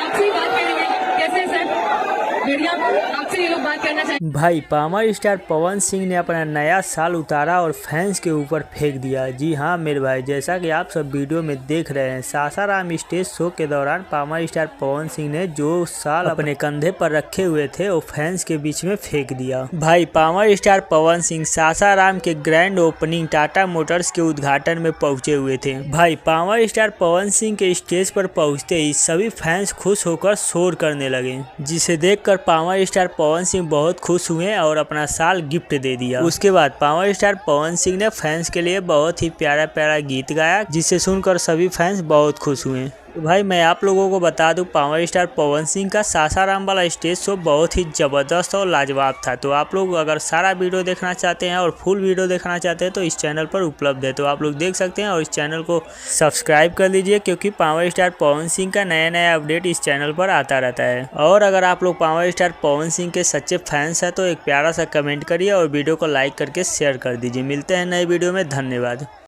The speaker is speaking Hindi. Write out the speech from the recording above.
आपसे ही बात करेंगे। कैसे हैं सर? बढ़िया। आपसे ये लोग बात करना चाहेंगे। भाई पावर स्टार पवन सिंह ने अपना नया साल उतारा और फैंस के ऊपर फेंक दिया। जी हाँ मेरे भाई, जैसा कि आप सब वीडियो में देख रहे हैं, सासाराम स्टेज शो के दौरान पावर स्टार पवन सिंह ने जो साल अपने कंधे पर रखे हुए थे वो फैंस के बीच में फेंक दिया। भाई पावर स्टार पवन सिंह सासाराम के ग्रैंड ओपनिंग टाटा मोटर्स के उद्घाटन में पहुंचे हुए थे। भाई पावर स्टार पवन सिंह के स्टेज पर पहुंचते ही सभी फैंस खुश होकर शोर करने लगे, जिसे देखकर पावर स्टार पवन सिंह बहुत खुश हुए और अपना साल गिफ्ट दे दिया। उसके बाद पावर स्टार पवन सिंह ने फैंस के लिए बहुत ही प्यारा प्यारा गीत गाया, जिसे सुनकर सभी फैंस बहुत खुश हुए। तो भाई मैं आप लोगों को बता दूं, पावर स्टार पवन सिंह का सासाराम वाला स्टेज शो बहुत ही ज़बरदस्त और लाजवाब था। तो आप लोग अगर सारा वीडियो देखना चाहते हैं और फुल वीडियो देखना चाहते हैं तो इस चैनल पर उपलब्ध है, तो आप लोग देख सकते हैं। और इस चैनल को सब्सक्राइब कर लीजिए, क्योंकि पावर स्टार पवन सिंह का नया नया अपडेट इस चैनल पर आता रहता है। और अगर आप लोग पावर स्टार पवन सिंह के सच्चे फैंस हैं तो एक प्यारा सा कमेंट करिए और वीडियो को लाइक करके शेयर कर दीजिए। मिलते हैं नए वीडियो में, धन्यवाद।